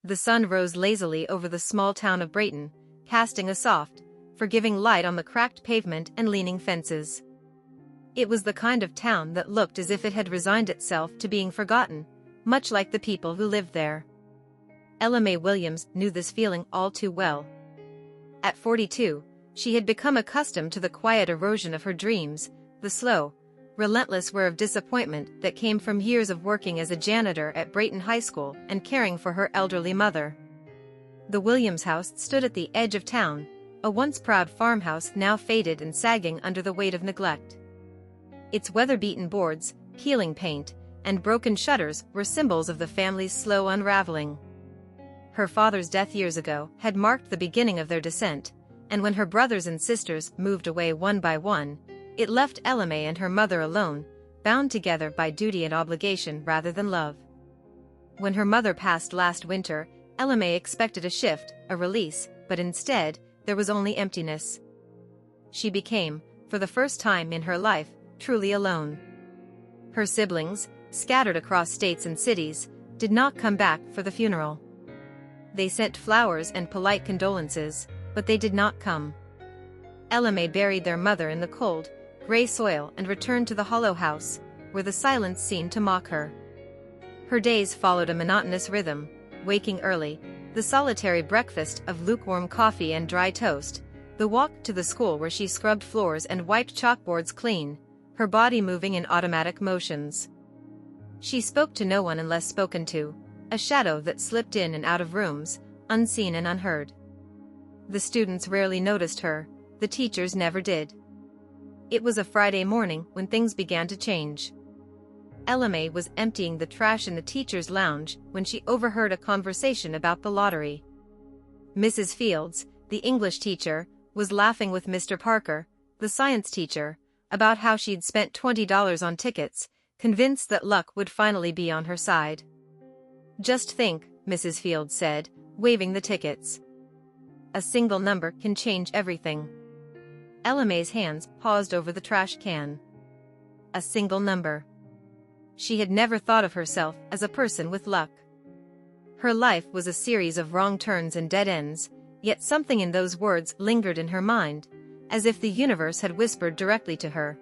The sun rose lazily over the small town of Brayton, casting a soft, forgiving light on the cracked pavement and leaning fences. It was the kind of town that looked as if it had resigned itself to being forgotten, much like the people who lived there. Ella Mae Williams knew this feeling all too well. At 42, she had become accustomed to the quiet erosion of her dreams, the slow, relentless wear of disappointment that came from years of working as a janitor at Brayton High School and caring for her elderly mother. The Williams house stood at the edge of town, a once proud farmhouse now faded and sagging under the weight of neglect. Its weather-beaten boards, peeling paint, and broken shutters were symbols of the family's slow unraveling. Her father's death years ago had marked the beginning of their descent, and when her brothers and sisters moved away one by one, it left Ella Mae and her mother alone, bound together by duty and obligation rather than love. When her mother passed last winter, Ella Mae expected a shift, a release, but instead, there was only emptiness. She became, for the first time in her life, truly alone. Her siblings, scattered across states and cities, did not come back for the funeral. They sent flowers and polite condolences, but they did not come. Ella Mae buried their mother in the cold, gray soil and returned to the hollow house, where the silence seemed to mock her. Her days followed a monotonous rhythm, waking early, the solitary breakfast of lukewarm coffee and dry toast, the walk to the school where she scrubbed floors and wiped chalkboards clean, her body moving in automatic motions. She spoke to no one unless spoken to, a shadow that slipped in and out of rooms, unseen and unheard. The students rarely noticed her, the teachers never did. It was a Friday morning when things began to change. Ella Mae was emptying the trash in the teacher's lounge when she overheard a conversation about the lottery. Mrs. Fields, the English teacher, was laughing with Mr. Parker, the science teacher, about how she'd spent $20 on tickets, convinced that luck would finally be on her side. "Just think," Mrs. Fields said, waving the tickets. "A single number can change everything." Ella Mae's hands paused over the trash can. A single number. She had never thought of herself as a person with luck. Her life was a series of wrong turns and dead ends, yet something in those words lingered in her mind, as if the universe had whispered directly to her.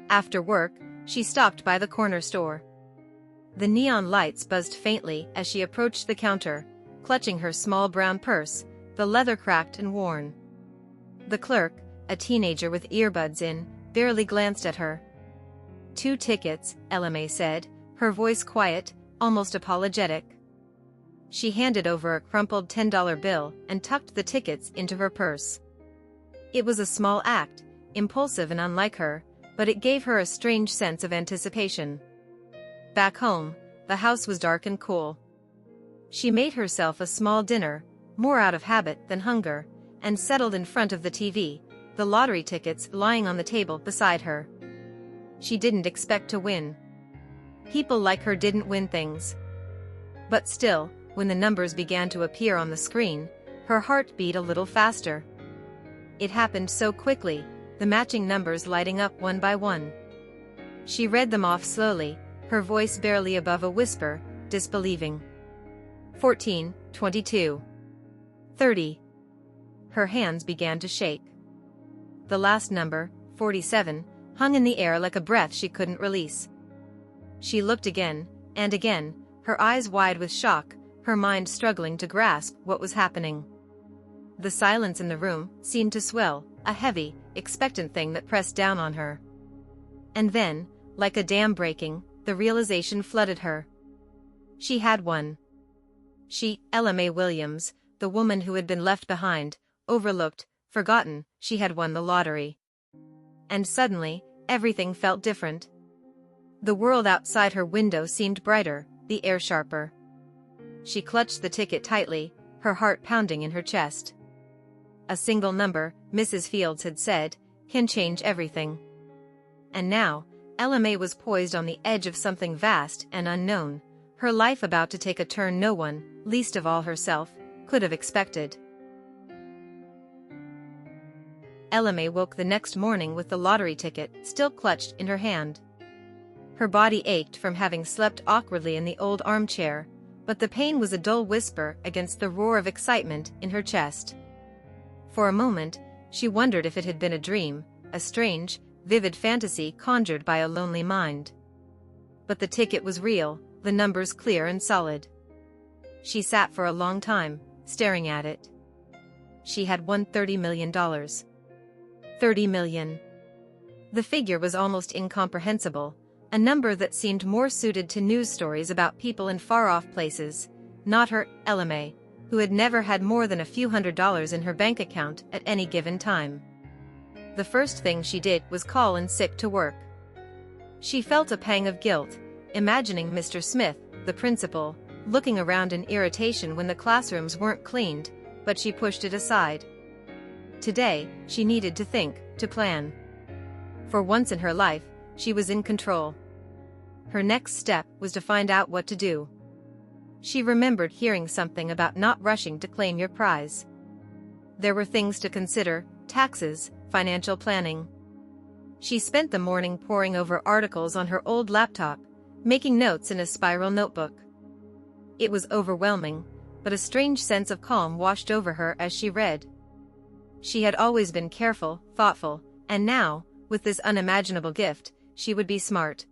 After work, she stopped by the corner store. The neon lights buzzed faintly as she approached the counter, clutching her small brown purse, the leather cracked and worn. The clerk, a teenager with earbuds in, barely glanced at her. "2 tickets," Ella Mae said, her voice quiet, almost apologetic. She handed over a crumpled $10 bill and tucked the tickets into her purse. It was a small act, impulsive and unlike her, but it gave her a strange sense of anticipation. Back home, the house was dark and cool. She made herself a small dinner, more out of habit than hunger, and settled in front of the TV, the lottery tickets lying on the table beside her. She didn't expect to win. People like her didn't win things. But still, when the numbers began to appear on the screen, her heart beat a little faster. It happened so quickly, the matching numbers lighting up one by one. She read them off slowly, her voice barely above a whisper, disbelieving. 14, 22. 30. Her hands began to shake. The last number, 47, hung in the air like a breath she couldn't release. She looked again, and again, her eyes wide with shock, her mind struggling to grasp what was happening. The silence in the room seemed to swell, a heavy, expectant thing that pressed down on her. And then, like a dam breaking, the realization flooded her. She had won. She, Ella Mae Williams, the woman who had been left behind, overlooked, forgotten, she had won the lottery. And suddenly, everything felt different. The world outside her window seemed brighter, the air sharper. She clutched the ticket tightly, her heart pounding in her chest. A single number, Mrs. Fields had said, can change everything. And now, Ella Mae was poised on the edge of something vast and unknown, her life about to take a turn no one, least of all herself, could have expected. Ella Mae woke the next morning with the lottery ticket still clutched in her hand. Her body ached from having slept awkwardly in the old armchair, But the pain was a dull whisper against the roar of excitement in her chest. For a moment, she wondered if it had been a dream, a strange, vivid fantasy conjured by a lonely mind. But the ticket was real, the numbers clear and solid. She sat for a long time, staring at it. She had won $30 million. $30 million. The figure was almost incomprehensible, a number that seemed more suited to news stories about people in far-off places, not her, Ella May, who had never had more than a few $100s in her bank account at any given time. The first thing she did was call in sick to work. She felt a pang of guilt, imagining Mr. Smith, the principal, looking around in irritation when the classrooms weren't cleaned, but she pushed it aside. Today, she needed to think, to plan. For once in her life, she was in control. Her next step was to find out what to do. She remembered hearing something about not rushing to claim your prize. There were things to consider: taxes, financial planning. She spent the morning poring over articles on her old laptop, making notes in a spiral notebook. It was overwhelming, but a strange sense of calm washed over her as she read. She had always been careful, thoughtful, and now, with this unimaginable gift, she would be smart.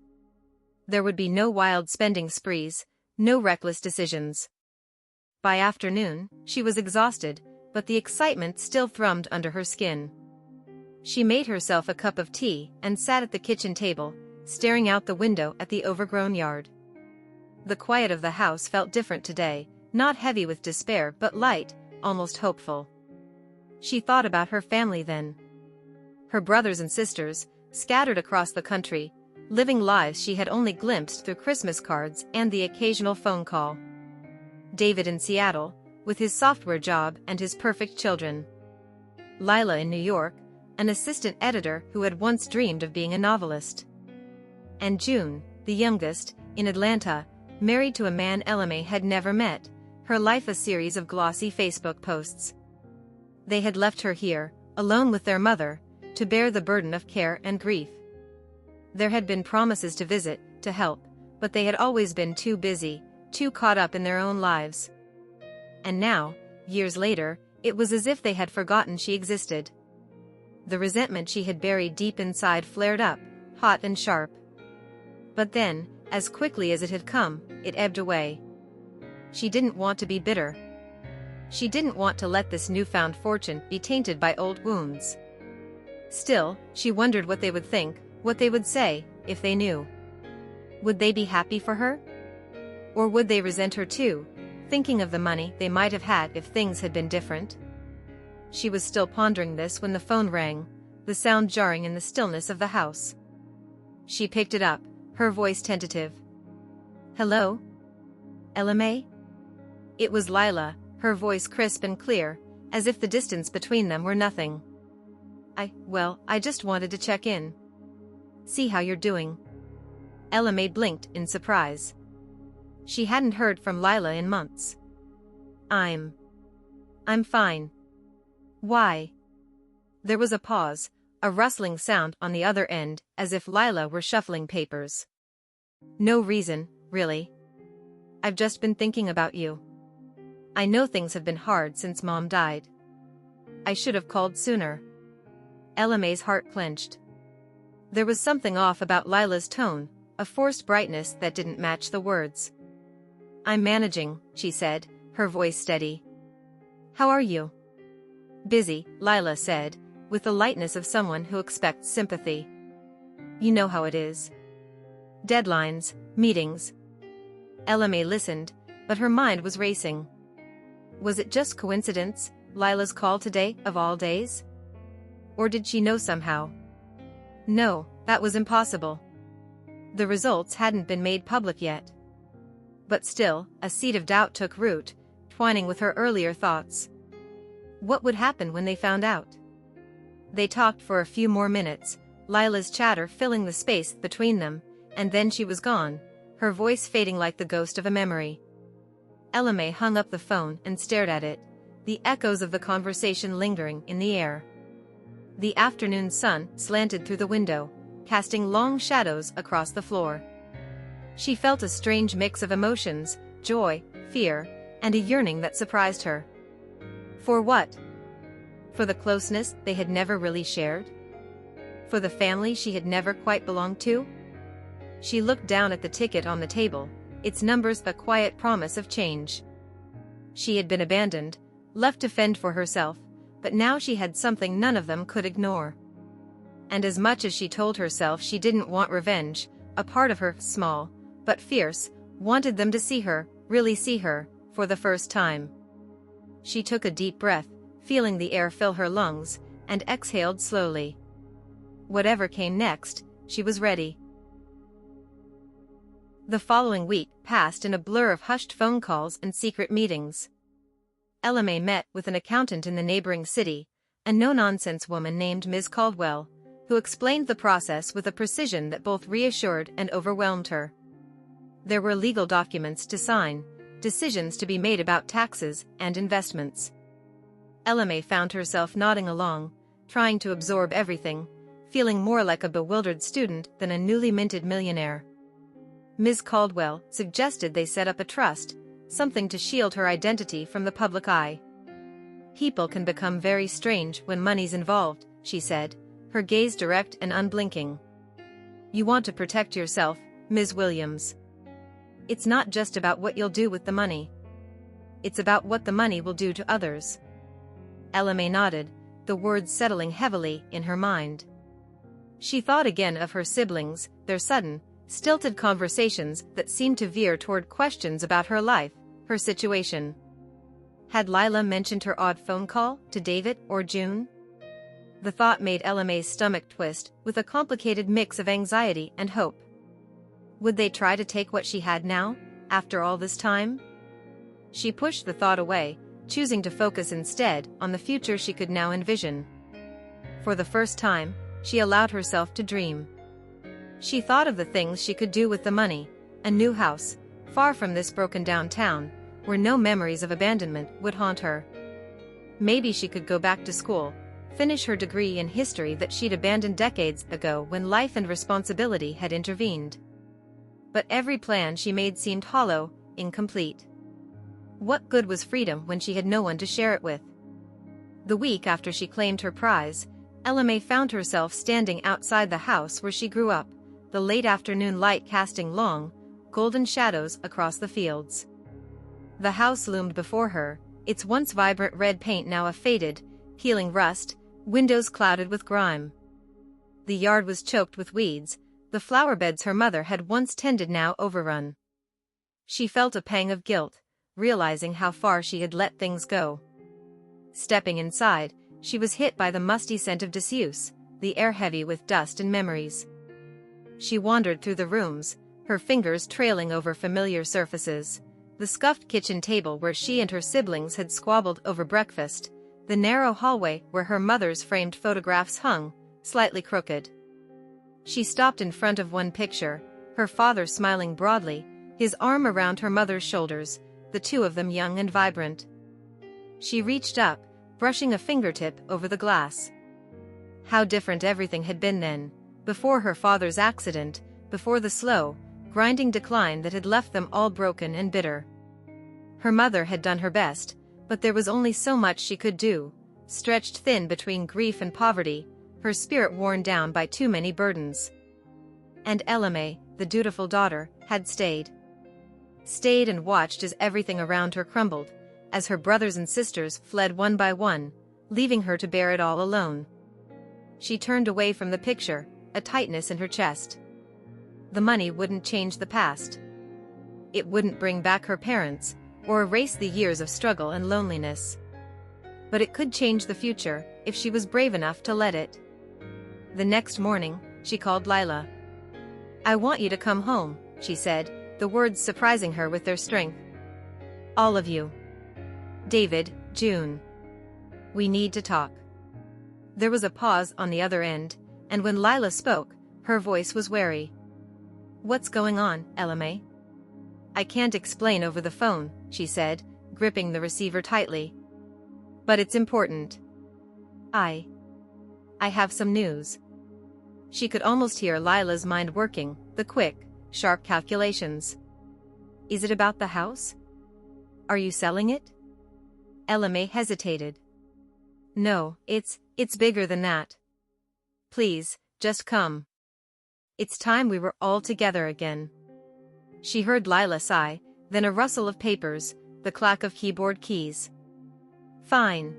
There would be no wild spending sprees, no reckless decisions. By afternoon, she was exhausted, but the excitement still thrummed under her skin. She made herself a cup of tea and sat at the kitchen table, staring out the window at the overgrown yard. The quiet of the house felt different today, not heavy with despair but light, almost hopeful. She thought about her family then. Her brothers and sisters, scattered across the country, living lives she had only glimpsed through Christmas cards and the occasional phone call. David in Seattle, with his software job and his perfect children. Lila in New York, an assistant editor who had once dreamed of being a novelist. And June, the youngest, in Atlanta, married to a man Ella May had never met, her life a series of glossy Facebook posts. They had left her here, alone with their mother, to bear the burden of care and grief. There had been promises to visit, to help, but they had always been too busy, too caught up in their own lives. And now, years later, it was as if they had forgotten she existed. The resentment she had buried deep inside flared up, hot and sharp. But then, as quickly as it had come, it ebbed away. She didn't want to be bitter. She didn't want to let this newfound fortune be tainted by old wounds. Still, she wondered what they would think, what they would say, if they knew. Would they be happy for her? Or would they resent her too, thinking of the money they might have had if things had been different? She was still pondering this when the phone rang, the sound jarring in the stillness of the house. She picked it up, her voice tentative. "Hello? Ella May?" It was Lila, her voice crisp and clear, as if the distance between them were nothing. I just wanted to check in. See how you're doing." Ella May blinked in surprise. She hadn't heard from Lila in months. I'm fine." "Why?" There was a pause, a rustling sound on the other end, as if Lila were shuffling papers. "No reason, really. I've just been thinking about you. I know things have been hard since Mom died. I should have called sooner." Ella May's heart clenched. There was something off about Lila's tone, a forced brightness that didn't match the words. "I'm managing," she said, her voice steady. "How are you?" "Busy," Lila said, with the lightness of someone who expects sympathy. "You know how it is. Deadlines, meetings." Ella May listened, but her mind was racing. Was it just coincidence, Lila's call today, of all days? Or did she know somehow? No, that was impossible. The results hadn't been made public yet. But still, a seed of doubt took root, twining with her earlier thoughts. What would happen when they found out? They talked for a few more minutes, Lila's chatter filling the space between them, and then she was gone, her voice fading like the ghost of a memory. Ella May hung up the phone and stared at it, the echoes of the conversation lingering in the air. The afternoon sun slanted through the window, casting long shadows across the floor. She felt a strange mix of emotions, joy, fear, and a yearning that surprised her. For what? For the closeness they had never really shared? For the family she had never quite belonged to? She looked down at the ticket on the table, its numbers a quiet promise of change. She had been abandoned, left to fend for herself, but now she had something none of them could ignore. And as much as she told herself she didn't want revenge, a part of her, small but fierce, wanted them to see her, really see her, for the first time. She took a deep breath, feeling the air fill her lungs, and exhaled slowly. Whatever came next, she was ready. The following week passed in a blur of hushed phone calls and secret meetings. Ella met with an accountant in the neighboring city, a no-nonsense woman named Ms. Caldwell, who explained the process with a precision that both reassured and overwhelmed her. There were legal documents to sign, decisions to be made about taxes and investments. Ella found herself nodding along, trying to absorb everything, feeling more like a bewildered student than a newly minted millionaire. Ms. Caldwell suggested they set up a trust, something to shield her identity from the public eye. People can become very strange when money's involved, she said, her gaze direct and unblinking. You want to protect yourself, Ms. Williams. It's not just about what you'll do with the money. It's about what the money will do to others. Ella nodded, the words settling heavily in her mind. She thought again of her siblings, their sudden, stilted conversations that seemed to veer toward questions about her life, her situation. Had Lila mentioned her odd phone call to David or June? The thought made Ella stomach twist with a complicated mix of anxiety and hope. Would they try to take what she had now, after all this time? She pushed the thought away, choosing to focus instead on the future she could now envision. For the first time, she allowed herself to dream. She thought of the things she could do with the money, a new house, far from this broken-down town, where no memories of abandonment would haunt her. Maybe she could go back to school, finish her degree in history that she'd abandoned decades ago when life and responsibility had intervened. But every plan she made seemed hollow, incomplete. What good was freedom when she had no one to share it with? The week after she claimed her prize, Ella found herself standing outside the house where she grew up, the late afternoon light casting long, golden shadows across the fields. The house loomed before her, its once vibrant red paint now a faded, peeling rust, windows clouded with grime. The yard was choked with weeds, the flower beds her mother had once tended now overrun. She felt a pang of guilt, realizing how far she had let things go. Stepping inside, she was hit by the musty scent of disuse, the air heavy with dust and memories. She wandered through the rooms, her fingers trailing over familiar surfaces. The scuffed kitchen table where she and her siblings had squabbled over breakfast, the narrow hallway where her mother's framed photographs hung, slightly crooked. She stopped in front of one picture, her father smiling broadly, his arm around her mother's shoulders, the two of them young and vibrant. She reached up, brushing a fingertip over the glass. How different everything had been then, before her father's accident, before the slow, grinding decline that had left them all broken and bitter. Her mother had done her best, but there was only so much she could do, stretched thin between grief and poverty, her spirit worn down by too many burdens. And Ella, the dutiful daughter, had stayed. Stayed and watched as everything around her crumbled, as her brothers and sisters fled one by one, leaving her to bear it all alone. She turned away from the picture, a tightness in her chest. The money wouldn't change the past. It wouldn't bring back her parents, or erase the years of struggle and loneliness. But it could change the future, if she was brave enough to let it. The next morning, she called Lila. "I want you to come home," she said, the words surprising her with their strength. "All of you. David, June. We need to talk." There was a pause on the other end, and when Lila spoke, her voice was wary. "What's going on, Ella?" "I can't explain over the phone," she said, gripping the receiver tightly. "But it's important. I have some news." She could almost hear Lila's mind working, the quick, sharp calculations. "Is it about the house?" Are you selling it? Ella May hesitated. No, it's bigger than that. Please, just come. It's time we were all together again. She heard Lila sigh, then a rustle of papers, the clack of keyboard keys. Fine.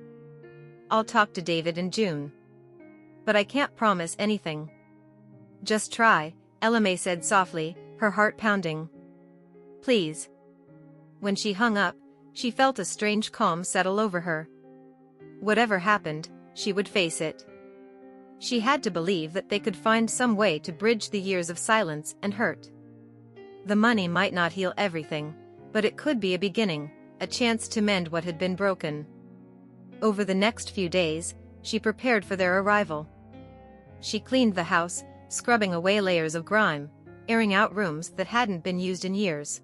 I'll talk to David in June. But I can't promise anything. Just try, Ella May said softly, her heart pounding. Please. When she hung up, she felt a strange calm settle over her. Whatever happened, she would face it. She had to believe that they could find some way to bridge the years of silence and hurt. The money might not heal everything, but it could be a beginning, a chance to mend what had been broken. Over the next few days, she prepared for their arrival. She cleaned the house, scrubbing away layers of grime, airing out rooms that hadn't been used in years.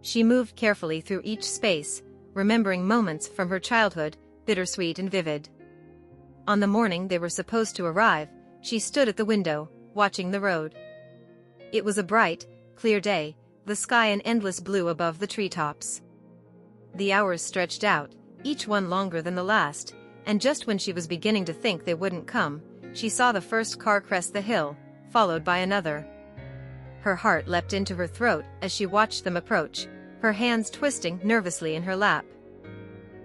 She moved carefully through each space, remembering moments from her childhood, bittersweet and vivid. On the morning they were supposed to arrive, she stood at the window, watching the road. It was a bright, clear day, the sky an endless blue above the treetops. The hours stretched out, each one longer than the last, and just when she was beginning to think they wouldn't come, she saw the first car crest the hill, followed by another. Her heart leapt into her throat as she watched them approach, her hands twisting nervously in her lap.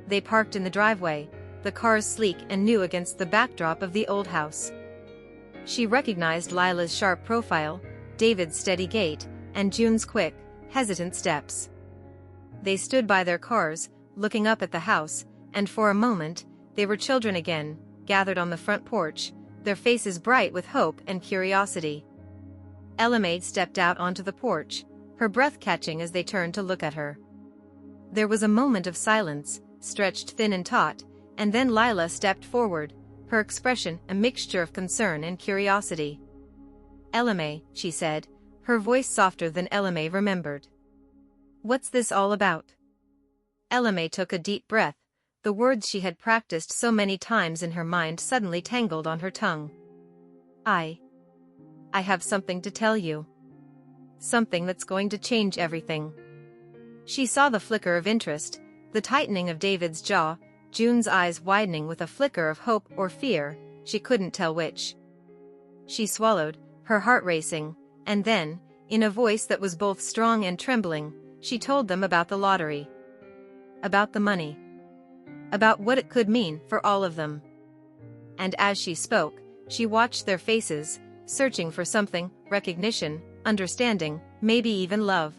They parked in the driveway, the cars sleek and new against the backdrop of the old house. She recognized Lila's sharp profile, David's steady gait, and June's quick, hesitant steps. They stood by their cars, looking up at the house, and for a moment, they were children again, gathered on the front porch, their faces bright with hope and curiosity. Ella May stepped out onto the porch, her breath catching as they turned to look at her. There was a moment of silence, stretched thin and taut, and then Lila stepped forward, her expression a mixture of concern and curiosity. Ella May, she said, her voice softer than Ella May remembered. What's this all about? Ella May took a deep breath, the words she had practiced so many times in her mind suddenly tangled on her tongue. I have something to tell you. Something that's going to change everything. She saw the flicker of interest, the tightening of David's jaw, June's eyes widening with a flicker of hope or fear, she couldn't tell which. She swallowed, her heart racing, and then, in a voice that was both strong and trembling, she told them about the lottery. About the money. About what it could mean for all of them. And as she spoke, she watched their faces, searching for something, recognition, understanding, maybe even love.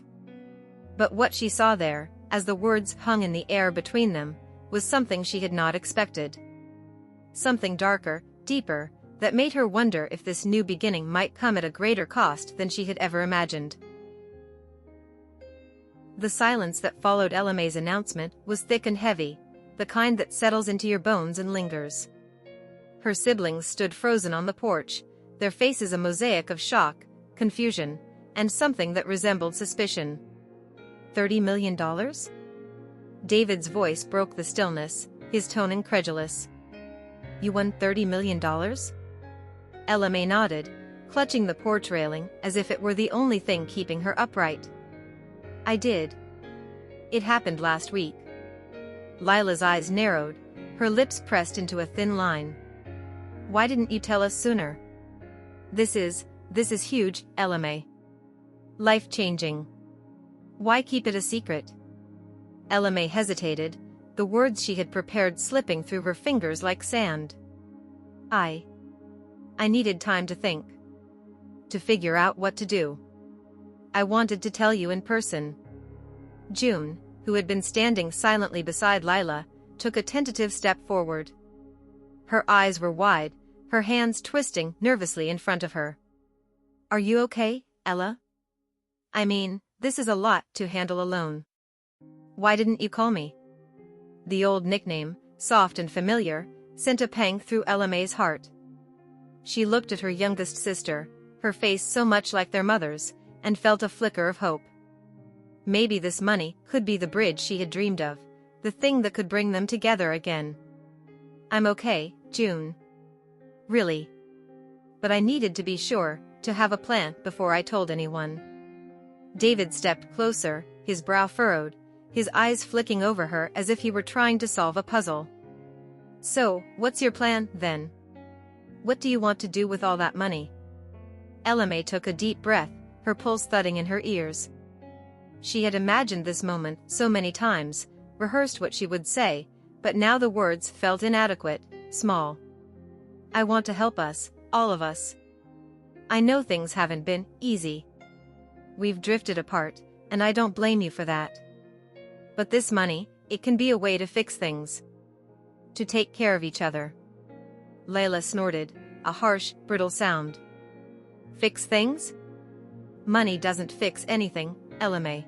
But what she saw there, as the words hung in the air between them, was something she had not expected. Something darker, deeper, that made her wonder if this new beginning might come at a greater cost than she had ever imagined. The silence that followed Ella May's announcement was thick and heavy, the kind that settles into your bones and lingers. Her siblings stood frozen on the porch, their faces a mosaic of shock, confusion, and something that resembled suspicion. $30 million? David's voice broke the stillness, his tone incredulous. You won $30 million? Ella May nodded, clutching the porch railing as if it were the only thing keeping her upright. I did. It happened last week. Lila's eyes narrowed, her lips pressed into a thin line. Why didn't you tell us sooner? This is huge, Ella May. Life-changing. Why keep it a secret? Ella May hesitated, the words she had prepared slipping through her fingers like sand. I needed time to think. To figure out what to do. I wanted to tell you in person. June, who had been standing silently beside Lila, took a tentative step forward. Her eyes were wide, her hands twisting nervously in front of her. Are you okay, Ella? I mean, this is a lot to handle alone. Why didn't you call me? The old nickname, soft and familiar, sent a pang through Ella May's heart. She looked at her youngest sister, her face so much like their mother's, and felt a flicker of hope. Maybe this money could be the bridge she had dreamed of, the thing that could bring them together again. I'm okay, June. Really. But I needed to be sure, to have a plan before I told anyone. David stepped closer, his brow furrowed, his eyes flicking over her as if he were trying to solve a puzzle. "So, what's your plan, then? What do you want to do with all that money?" Ella took a deep breath, her pulse thudding in her ears. She had imagined this moment so many times, rehearsed what she would say, but now the words felt inadequate, small. "I want to help us, all of us. I know things haven't been easy. We've drifted apart, and I don't blame you for that. But this money, it can be a way to fix things. To take care of each other." Layla snorted, a harsh, brittle sound. "Fix things? Money doesn't fix anything, Ella.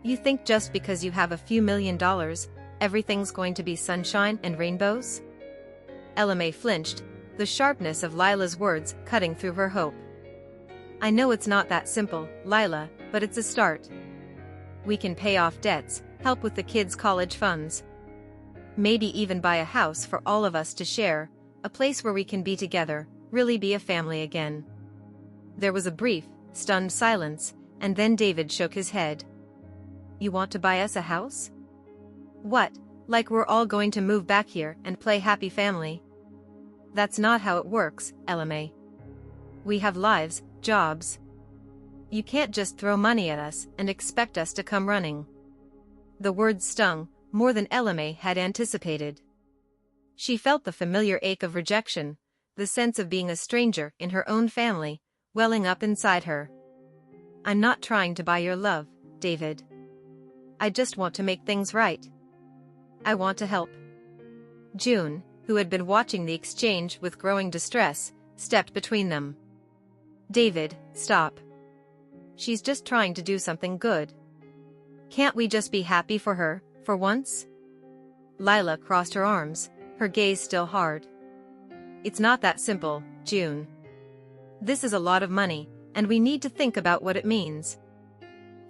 You think just because you have a few $1,000,000, everything's going to be sunshine and rainbows?" Ella flinched, the sharpness of Lila's words cutting through her hope. "I know it's not that simple, Lila, but it's a start. We can pay off debts, help with the kids' college funds. Maybe even buy a house for all of us to share, a place where we can be together, really be a family again." There was a brief, stunned silence, and then David shook his head. "You want to buy us a house? What, like we're all going to move back here and play happy family? That's not how it works, Ella. We have lives, jobs. You can't just throw money at us and expect us to come running." The words stung, more than Ella had anticipated. She felt the familiar ache of rejection, the sense of being a stranger in her own family, welling up inside her. "I'm not trying to buy your love, David. I just want to make things right. I want to help." June, who had been watching the exchange with growing distress, stepped between them. "David, stop. She's just trying to do something good. Can't we just be happy for her, for once?" Lila crossed her arms, her gaze still hard. "It's not that simple, June. This is a lot of money, and we need to think about what it means.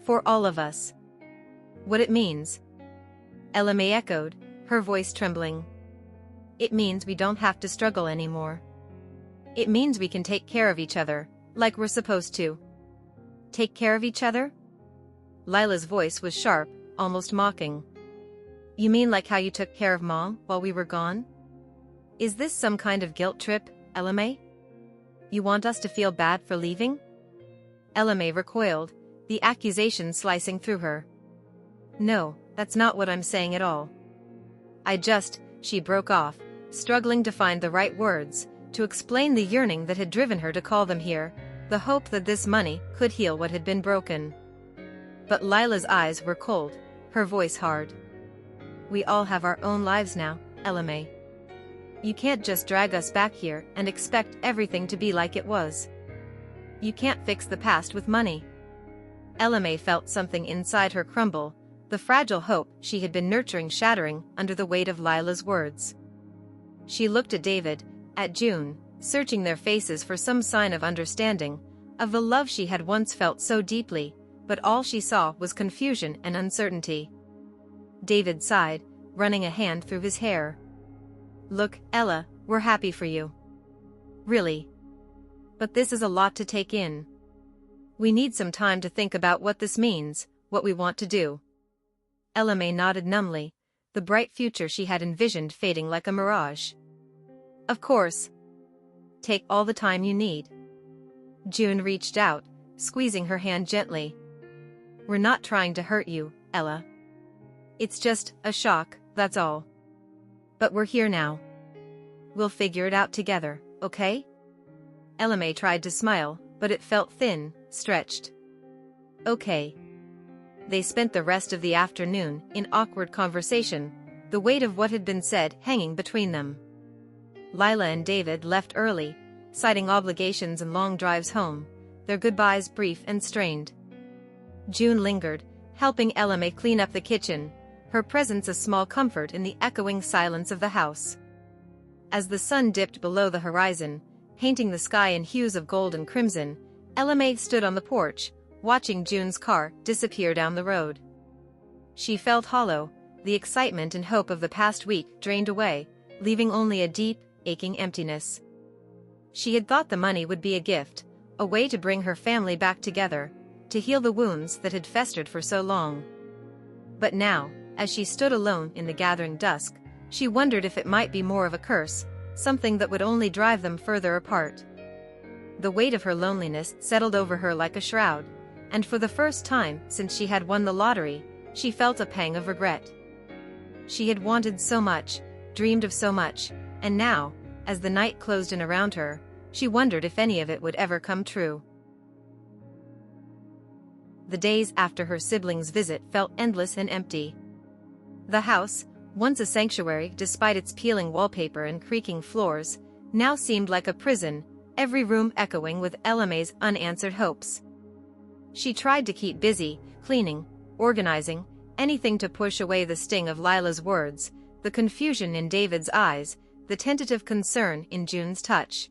For all of us." "What it means?" Ella echoed, her voice trembling. "It means we don't have to struggle anymore. It means we can take care of each other, like we're supposed to." "Take care of each other?" Lila's voice was sharp, almost mocking. "You mean like how you took care of Mom while we were gone? Is this some kind of guilt trip, Ella? You want us to feel bad for leaving?" Ella recoiled, the accusation slicing through her. "No, that's not what I'm saying at all. She broke off, struggling to find the right words, to explain the yearning that had driven her to call them here, the hope that this money could heal what had been broken. But Lila's eyes were cold, her voice hard. "We all have our own lives now, Ella. You can't just drag us back here and expect everything to be like it was. You can't fix the past with money." Ella felt something inside her crumble, the fragile hope she had been nurturing shattering under the weight of Lila's words. She looked at David, at June, searching their faces for some sign of understanding, of the love she had once felt so deeply, but all she saw was confusion and uncertainty. David sighed, running a hand through his hair. "Look, Ella, we're happy for you. Really. But this is a lot to take in. We need some time to think about what this means, what we want to do." Ella nodded numbly, the bright future she had envisioned fading like a mirage. "Of course. Take all the time you need." June reached out, squeezing her hand gently. "We're not trying to hurt you, Ella. It's just a shock, that's all. But we're here now. We'll figure it out together, okay?" Ella tried to smile, but it felt thin, stretched. "Okay." They spent the rest of the afternoon in awkward conversation, the weight of what had been said hanging between them. Lila and David left early, citing obligations and long drives home, their goodbyes brief and strained. June lingered, helping Ella clean up the kitchen, her presence a small comfort in the echoing silence of the house. As the sun dipped below the horizon, painting the sky in hues of gold and crimson, Ella stood on the porch, watching June's car disappear down the road. She felt hollow, the excitement and hope of the past week drained away, leaving only a deep, aching emptiness. She had thought the money would be a gift, a way to bring her family back together, to heal the wounds that had festered for so long. But now, as she stood alone in the gathering dusk, she wondered if it might be more of a curse, something that would only drive them further apart. The weight of her loneliness settled over her like a shroud, and for the first time since she had won the lottery, she felt a pang of regret. She had wanted so much, dreamed of so much, and now, as the night closed in around her, she wondered if any of it would ever come true. The days after her siblings' visit felt endless and empty. The house, once a sanctuary despite its peeling wallpaper and creaking floors, now seemed like a prison, every room echoing with Elame's unanswered hopes. She tried to keep busy, cleaning, organizing, anything to push away the sting of Lila's words, the confusion in David's eyes, the tentative concern in June's touch.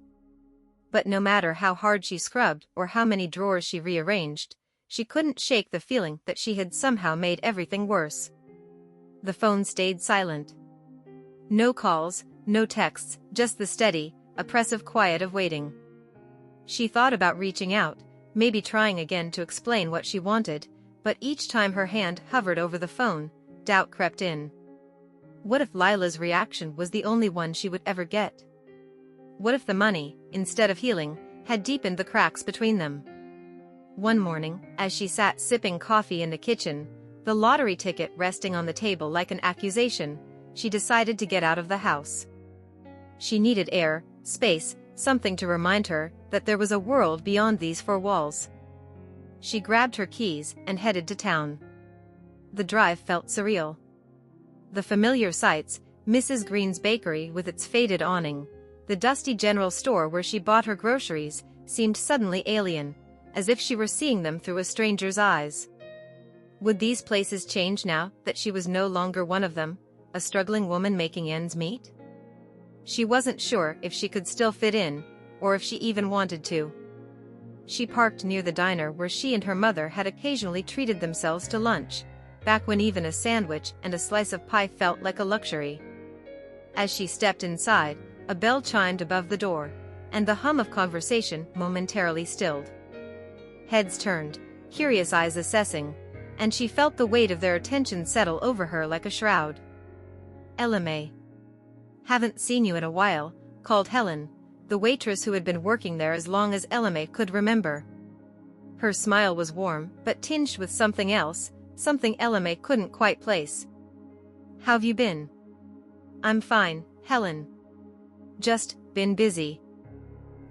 But no matter how hard she scrubbed or how many drawers she rearranged, she couldn't shake the feeling that she had somehow made everything worse. The phone stayed silent. No calls, no texts, just the steady, oppressive quiet of waiting. She thought about reaching out, maybe trying again to explain what she wanted, but each time her hand hovered over the phone, doubt crept in. What if Lila's reaction was the only one she would ever get? What if the money, instead of healing, had deepened the cracks between them? One morning, as she sat sipping coffee in the kitchen, the lottery ticket resting on the table like an accusation, she decided to get out of the house. She needed air, space, something to remind her that there was a world beyond these four walls. She grabbed her keys and headed to town. The drive felt surreal. The familiar sights, Mrs. Green's bakery with its faded awning, the dusty general store where she bought her groceries, seemed suddenly alien, as if she were seeing them through a stranger's eyes. Would these places change now that she was no longer one of them, a struggling woman making ends meet? She wasn't sure if she could still fit in, or if she even wanted to. She parked near the diner where she and her mother had occasionally treated themselves to lunch, back when even a sandwich and a slice of pie felt like a luxury. As she stepped inside, a bell chimed above the door, and the hum of conversation momentarily stilled. Heads turned, curious eyes assessing, and she felt the weight of their attention settle over her like a shroud. "Elame. Haven't seen you in a while," called Helen, the waitress who had been working there as long as Elame could remember. Her smile was warm but tinged with something else, something Elame couldn't quite place. "How've you been?" "I'm fine, Helen. Just been busy."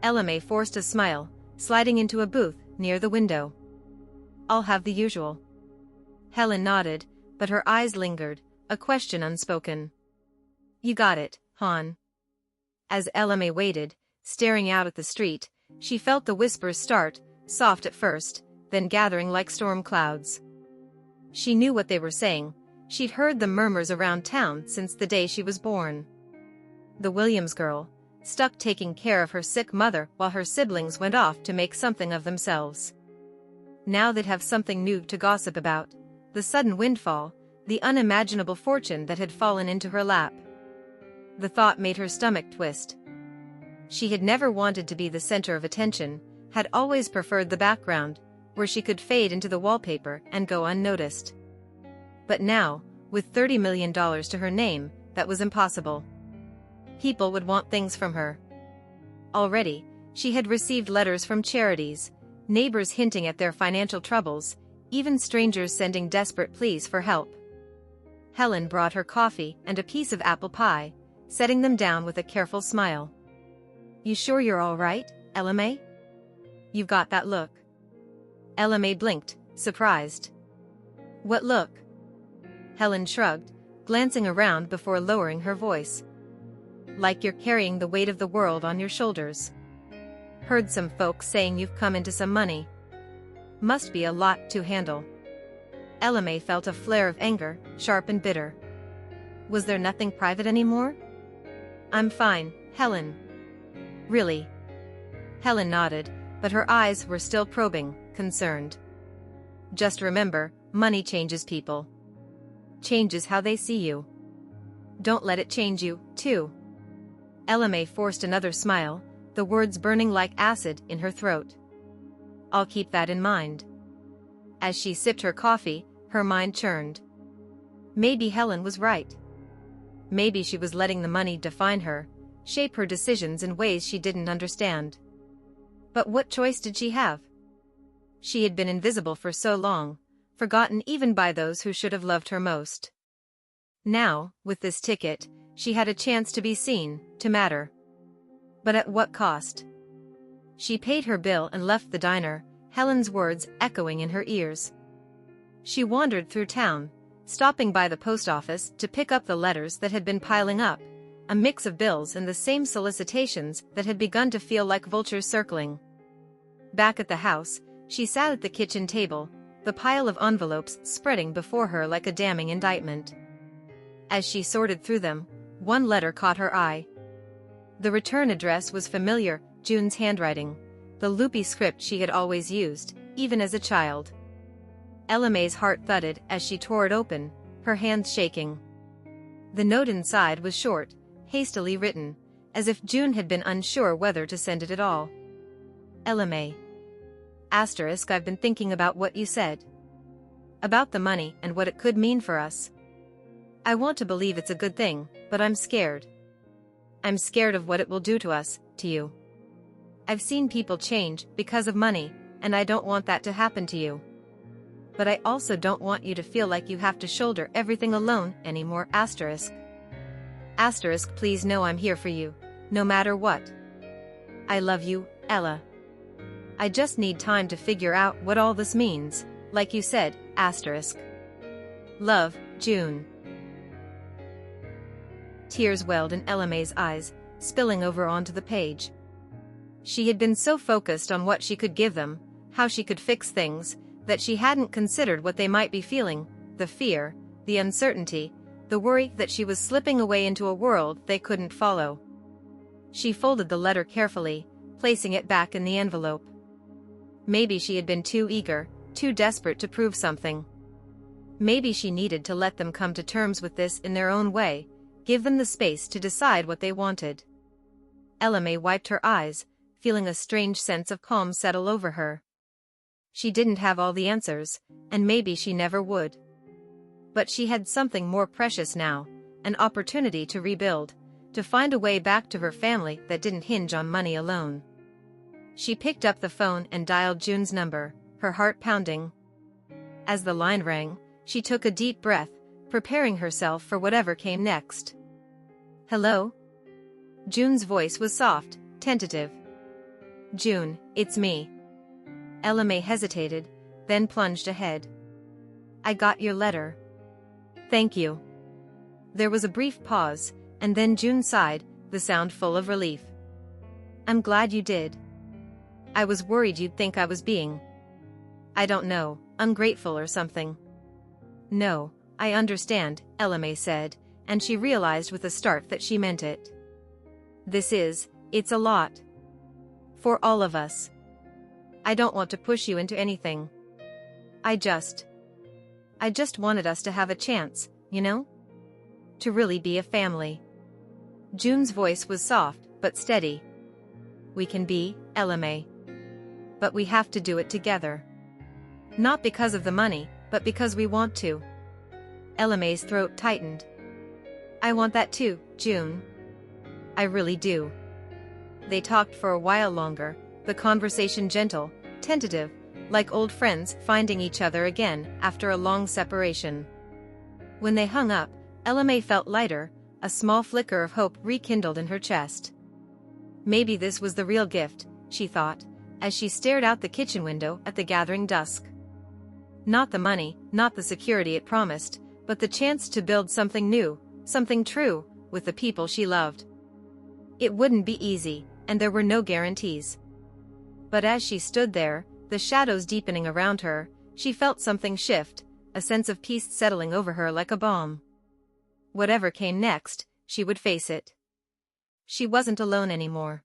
Elame forced a smile, sliding into a booth near the window. "I'll have the usual." Helen nodded, but her eyes lingered, a question unspoken. "You got it, hon." As Elame waited, staring out at the street, she felt the whispers start, soft at first, then gathering like storm clouds. She knew what they were saying. She'd heard the murmurs around town since the day she was born. The Williams girl, stuck taking care of her sick mother while her siblings went off to make something of themselves. Now they'd have something new to gossip about, the sudden windfall, the unimaginable fortune that had fallen into her lap. The thought made her stomach twist. She had never wanted to be the center of attention, had always preferred the background, where she could fade into the wallpaper and go unnoticed. But now, with $30 million to her name, that was impossible. People would want things from her. Already, she had received letters from charities, neighbors hinting at their financial troubles, even strangers sending desperate pleas for help. Helen brought her coffee and a piece of apple pie, setting them down with a careful smile. "You sure you're all right, Elame? You've got that look." Elame blinked, surprised. "What look?" Helen shrugged, glancing around before lowering her voice. "Like you're carrying the weight of the world on your shoulders. Heard some folks saying you've come into some money. Must be a lot to handle." Elame felt a flare of anger, sharp and bitter. Was there nothing private anymore? "I'm fine, Helen." "Really?" Helen nodded, but her eyes were still probing, concerned. "Just remember, money changes people. Changes how they see you. Don't let it change you, too." Elame forced another smile, the words burning like acid in her throat. "I'll keep that in mind." As she sipped her coffee, her mind churned. Maybe Helen was right. Maybe she was letting the money define her, shape her decisions in ways she didn't understand. But what choice did she have? She had been invisible for so long, forgotten even by those who should have loved her most. Now, with this ticket, she had a chance to be seen, to matter. But at what cost? She paid her bill and left the diner, Helen's words echoing in her ears. She wandered through town, stopping by the post office to pick up the letters that had been piling up, a mix of bills and the same solicitations that had begun to feel like vultures circling. Back at the house, she sat at the kitchen table, the pile of envelopes spreading before her like a damning indictment. As she sorted through them, one letter caught her eye. The return address was familiar, June's handwriting, the loopy script she had always used, even as a child. Ella May's heart thudded as she tore it open, her hands shaking. The note inside was short, hastily written, as if June had been unsure whether to send it at all. Ella May. I've been thinking about what you said. About the money and what it could mean for us. I want to believe it's a good thing, but I'm scared. I'm scared of what it will do to us, to you. I've seen people change because of money, and I don't want that to happen to you. But I also don't want you to feel like you have to shoulder everything alone anymore. Please know I'm here for you, no matter what. I love you, Ella. I just need time to figure out what all this means, like you said, Love, June. Tears welled in Ella May's eyes, spilling over onto the page. She had been so focused on what she could give them, how she could fix things, that she hadn't considered what they might be feeling, the fear, the uncertainty, the worry that she was slipping away into a world they couldn't follow. She folded the letter carefully, placing it back in the envelope. Maybe she had been too eager, too desperate to prove something. Maybe she needed to let them come to terms with this in their own way, give them the space to decide what they wanted. Ella May wiped her eyes, feeling a strange sense of calm settle over her. She didn't have all the answers, and maybe she never would. But she had something more precious now, an opportunity to rebuild, to find a way back to her family that didn't hinge on money alone. She picked up the phone and dialed June's number, her heart pounding. As the line rang, she took a deep breath, preparing herself for whatever came next. Hello? June's voice was soft, tentative. June, it's me. Ella May hesitated, then plunged ahead. I got your letter. Thank you. There was a brief pause, and then June sighed, the sound full of relief. I'm glad you did. I was worried you'd think I was being, I don't know, ungrateful or something. No, I understand, Ella May said, and she realized with a start that she meant it. It's a lot. For all of us. I don't want to push you into anything. I just wanted us to have a chance, you know? To really be a family. June's voice was soft, but steady. We can be, Ella May. But we have to do it together. Not because of the money, but because we want to. Ella May's throat tightened. I want that too, June. I really do. They talked for a while longer, the conversation gentle, tentative, like old friends finding each other again after a long separation. When they hung up, Ella May felt lighter, a small flicker of hope rekindled in her chest. Maybe this was the real gift, she thought, as she stared out the kitchen window at the gathering dusk. Not the money, not the security it promised, but the chance to build something new, something true, with the people she loved. It wouldn't be easy, and there were no guarantees. But as she stood there, the shadows deepening around her, she felt something shift, a sense of peace settling over her like a balm. Whatever came next, she would face it. She wasn't alone anymore.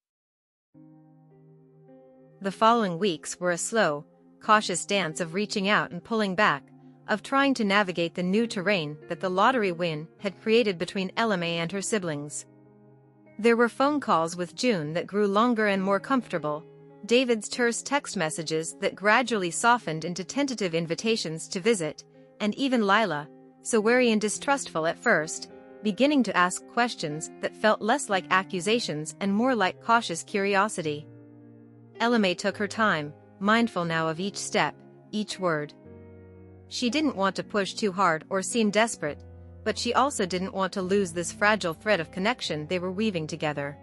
The following weeks were a slow, cautious dance of reaching out and pulling back, of trying to navigate the new terrain that the lottery win had created between Ella May and her siblings. There were phone calls with June that grew longer and more comfortable, David's terse text messages that gradually softened into tentative invitations to visit, and even Lila, so wary and distrustful at first, beginning to ask questions that felt less like accusations and more like cautious curiosity. Elamé took her time, mindful now of each step, each word. She didn't want to push too hard or seem desperate, but she also didn't want to lose this fragile thread of connection they were weaving together.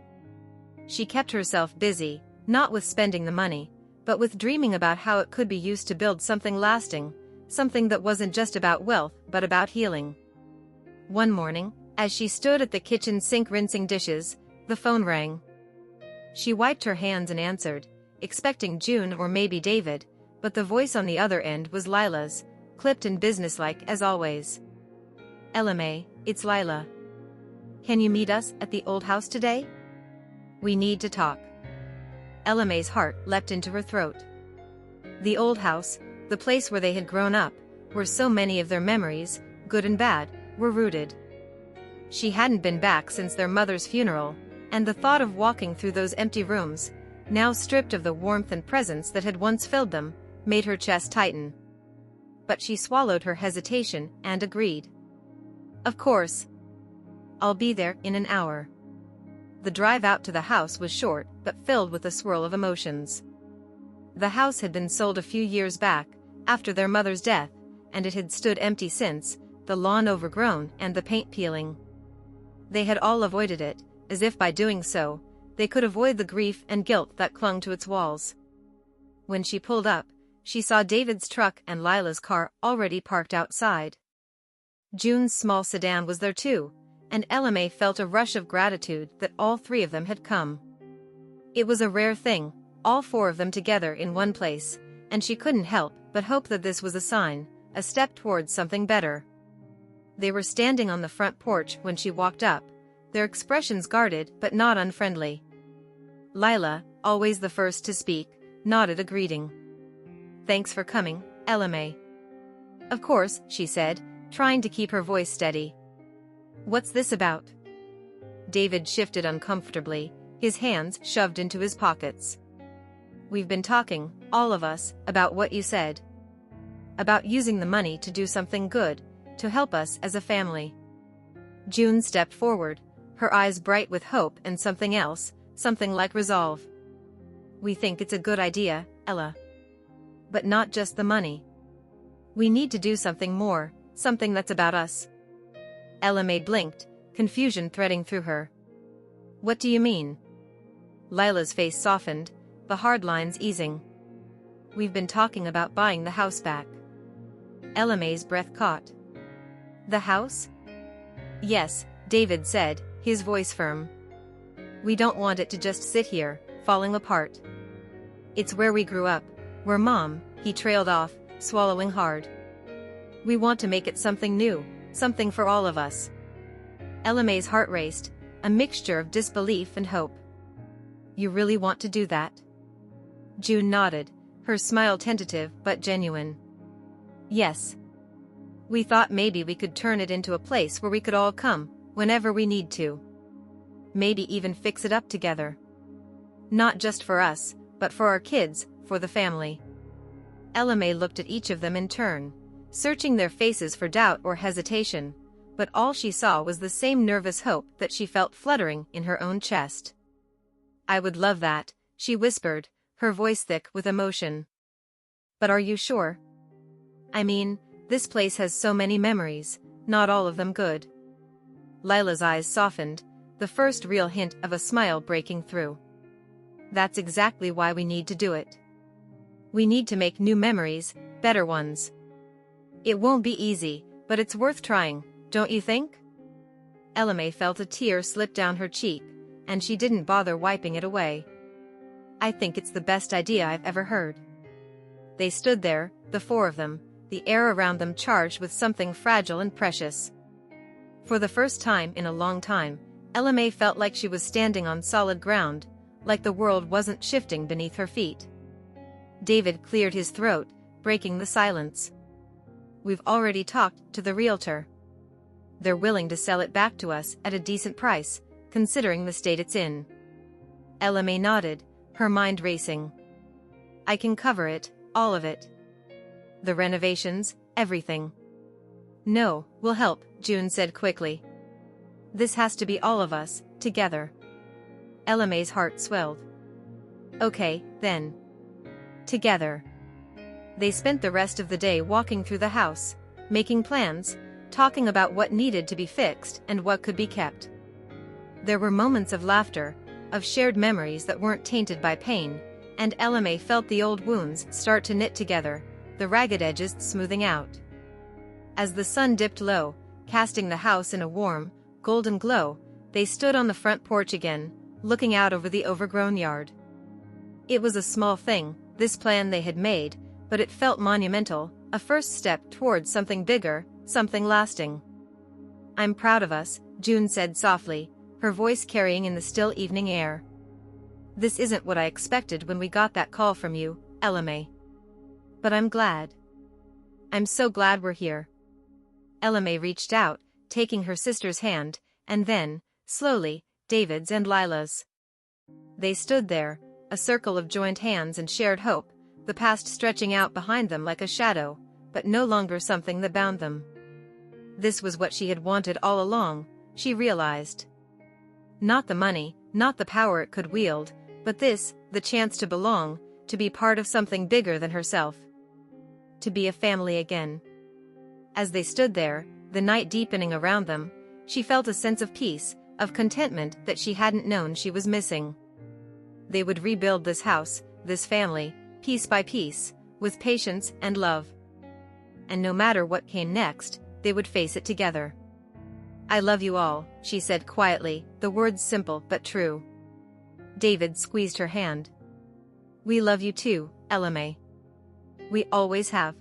She kept herself busy, not with spending the money, but with dreaming about how it could be used to build something lasting, something that wasn't just about wealth but about healing. One morning, as she stood at the kitchen sink rinsing dishes, the phone rang. She wiped her hands and answered, expecting June or maybe David, but the voice on the other end was Lila's, clipped and businesslike as always. Elamé, it's Lila. Can you meet us at the old house today? We need to talk. Elamé's heart leapt into her throat. The old house, the place where they had grown up, where so many of their memories, good and bad, were rooted. She hadn't been back since their mother's funeral, and the thought of walking through those empty rooms, now stripped of the warmth and presence that had once filled them, made her chest tighten. But she swallowed her hesitation and agreed. Of course. I'll be there in an hour. The drive out to the house was short but filled with a swirl of emotions. The house had been sold a few years back, after their mother's death, and it had stood empty since, the lawn overgrown and the paint peeling. They had all avoided it, as if by doing so, they could avoid the grief and guilt that clung to its walls. When she pulled up, she saw David's truck and Lila's car already parked outside. June's small sedan was there too, and Elamé felt a rush of gratitude that all three of them had come. It was a rare thing, all four of them together in one place, and she couldn't help but hope that this was a sign, a step towards something better. They were standing on the front porch when she walked up, their expressions guarded but not unfriendly. Lila, always the first to speak, nodded a greeting. Thanks for coming, Elamé. Of course, she said, trying to keep her voice steady. What's this about? David shifted uncomfortably, his hands shoved into his pockets. We've been talking, all of us, about what you said. About using the money to do something good, to help us as a family. June stepped forward, her eyes bright with hope and something else, something like resolve. We think it's a good idea, Ella. But not just the money. We need to do something more, something that's about us. Elamé blinked, confusion threading through her. What do you mean? Lila's face softened, the hard lines easing. We've been talking about buying the house back. Elamé's breath caught. The house? Yes, David said, his voice firm. We don't want it to just sit here, falling apart. It's where we grew up, where Mom, he trailed off, swallowing hard. We want to make it something new, something for all of us. Elamé's heart raced, a mixture of disbelief and hope. You really want to do that? June nodded, her smile tentative but genuine. Yes. We thought maybe we could turn it into a place where we could all come, whenever we need to. Maybe even fix it up together. Not just for us, but for our kids, for the family. Elamé looked at each of them in turn, searching their faces for doubt or hesitation, but all she saw was the same nervous hope that she felt fluttering in her own chest. I would love that, she whispered, her voice thick with emotion. But are you sure? I mean, this place has so many memories, not all of them good. Lila's eyes softened, the first real hint of a smile breaking through. That's exactly why we need to do it. We need to make new memories, better ones. It won't be easy, but it's worth trying, don't you think? Elamé felt a tear slip down her cheek, and she didn't bother wiping it away. I think it's the best idea I've ever heard. They stood there, the four of them, the air around them charged with something fragile and precious. For the first time in a long time, Elamé felt like she was standing on solid ground, like the world wasn't shifting beneath her feet. David cleared his throat, breaking the silence. We've already talked to the realtor. They're willing to sell it back to us at a decent price, considering the state it's in. Elamé nodded, her mind racing. I can cover it, all of it. The renovations, everything. No, we'll help, June said quickly. This has to be all of us, together. Elame's heart swelled. Okay, then. Together. They spent the rest of the day walking through the house, making plans, talking about what needed to be fixed and what could be kept. There were moments of laughter, of shared memories that weren't tainted by pain, and Elame felt the old wounds start to knit together, the ragged edges smoothing out. As the sun dipped low, casting the house in a warm, golden glow, they stood on the front porch again, looking out over the overgrown yard. It was a small thing, this plan they had made, but it felt monumental, a first step towards something bigger, something lasting. I'm proud of us, June said softly, her voice carrying in the still evening air. This isn't what I expected when we got that call from you, Elame. But I'm glad. I'm so glad we're here. Elame reached out, taking her sister's hand, and then, slowly, David's and Lila's. They stood there, a circle of joined hands and shared hope, the past stretching out behind them like a shadow, but no longer something that bound them. This was what she had wanted all along, she realized. Not the money, not the power it could wield, but this, the chance to belong, to be part of something bigger than herself. To be a family again. As they stood there, the night deepening around them, she felt a sense of peace, of contentment that she hadn't known she was missing. They would rebuild this house, this family, piece by piece, with patience and love. And no matter what came next, they would face it together. I love you all, she said quietly, the words simple but true. David squeezed her hand. We love you too, Elame. We always have.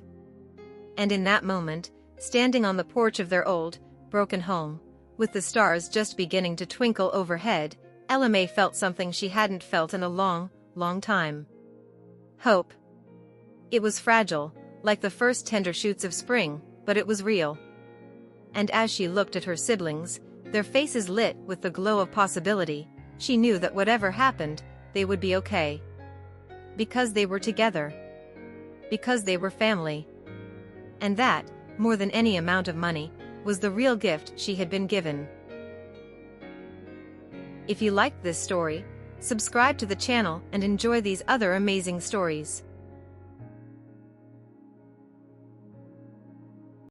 And in that moment, standing on the porch of their old, broken home, with the stars just beginning to twinkle overhead, Elame felt something she hadn't felt in a long, long time. Hope. It was fragile, like the first tender shoots of spring, but it was real. And as she looked at her siblings, their faces lit with the glow of possibility, she knew that whatever happened, they would be okay. Because they were together. Because they were family. And that, more than any amount of money, was the real gift she had been given. If you liked this story, subscribe to the channel and enjoy these other amazing stories.